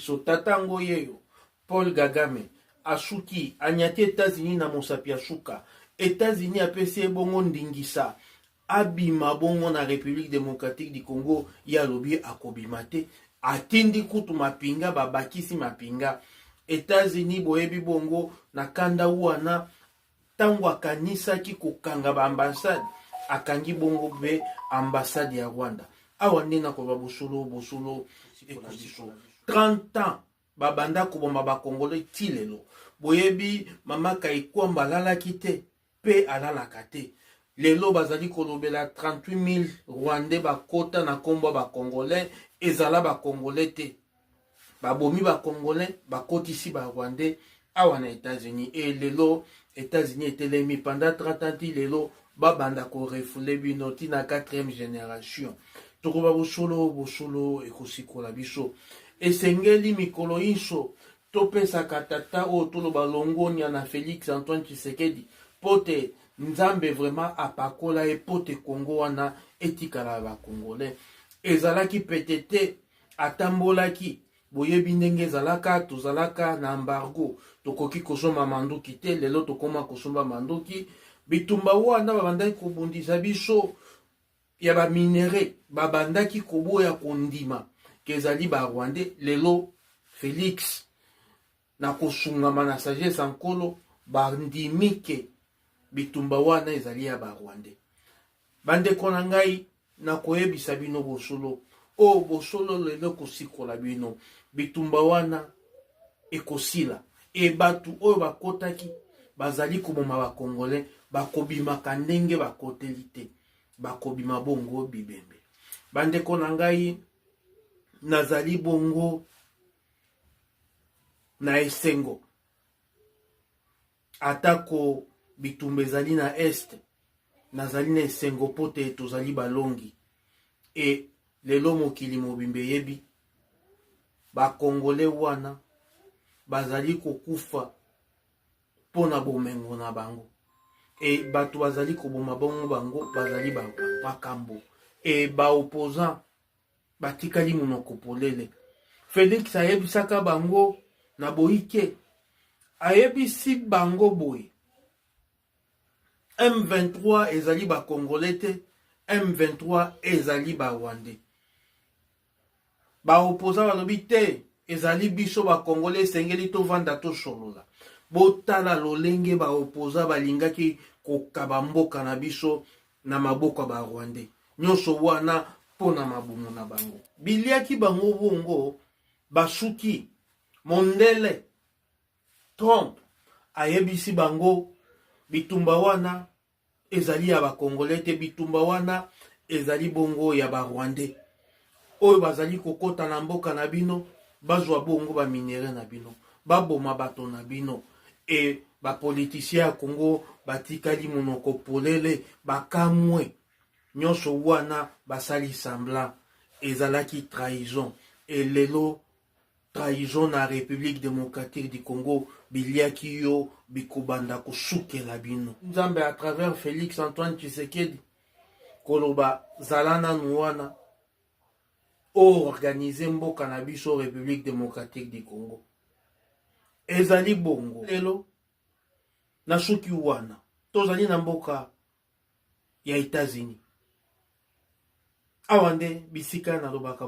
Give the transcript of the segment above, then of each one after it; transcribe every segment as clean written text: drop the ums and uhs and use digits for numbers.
biso tatango yeyo Paul Kagame asuki anyati États-Unis na mosapi asuka États-Unis apesi bongo ndingisa abima bongo na République démocratique du Congo ya lobi akobima te atindi kutu mapinga babakisi mapinga États-Unis boyebi bongo na kanda wana tango akanisaki kokanga ba ambassade akangi bongo be ambassade ya Rwanda awa ndena ko babusolo bosolo 30 ans babanda koboma ba Congolais tilelo boyebi mama Kaikwamba lalaki te pe alalaka te lelo bazali kolobela 38 000 Rwandais bakota na kombo ba Congolais ezala ba Congolais te babomi ba Congolais bakotisi ba Rwandais awa na États-Unis et lelo États-Unis etelemi pendant 30 ans lelo babanda ko refoule bino tina 4e génération tokoba bosolo ekosikola biso esengeli mikolo iso topesa katata o tolo balongonia na Félix Antoine Tshisekedi pote nzambe vraiment apakola e pote Congo wana etikala ba Congolais ezalaki petete atambolaki boyebi ndenge ezalaka tozalaka na embargo tokoki kosomba manduki te lelo tokoma kosomba manduki bitumba wana babandaki kobundisa biso ya ba minere babandaki koboya kondima kezali ba Rwandais lelo Félix na kosungama na sagesse ankolo bandimike bitumba wana ezali ya ba Rwandais bandeko na ngai na koyebisa bino bosolo o bosolo lelo kosikola bino bitumba wana ekosila e batu oyo bakotaki bazali koboma ba Congolais bakobimaka ndenge bakoteli te bakobima bongo bibembe bandeko na ngai nazali bongo na esengo atako bitumba ezali na este nazali na esengo pote tozali balongi e lelo mokili mobimbe yebi ba Congolais wana bazali kokufa pona bomengo na bango e bato bazali koboma bongo bango bazali makambo e ba opposant batikali monoko polele Félix ayebisaka bango na boike ayebisi bango boye M23 ezali ba Congolais te M23 ezali ba Rwandais ba opposant balobi te ezali biso ba Congolais sengeli to vanda to solola botala lolenge ba opposant balingaki kokaba mboka na biso na maboko ba Rwandais nyonso wana pona mabumu na bango biliaki bango bongo basuki mondele Trump ayebisi bango bitumba wana ezali ya ba Congolais te bitumba wana ezali bongo ya ba Rwandais oyo bazali kokota na mboka na bino bazwa bongo ba minere na bino baboma bato na bino e ba politicien ya Congo batikali monoko polele bakamwe nyonso wana basali semblant ezalaki trahison et lelo trahison na République démocratique du Congo biliaki yo bikobanda kosukela bino nzambe à travers Félix Antoine Tshisekedi koloba zalana nuwana organiser mboka na biso République démocratique du Congo ezali bongo lelo na suki wana tozali na mboka ya États-Unis awande bisika na lobaka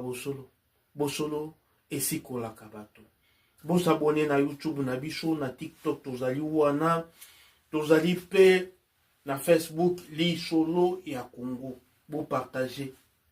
bosolo esikolaka bato bosabone na YouTube na biso na TikTok tozali wana tozali pe na Facebook li solo ya Congo bo partager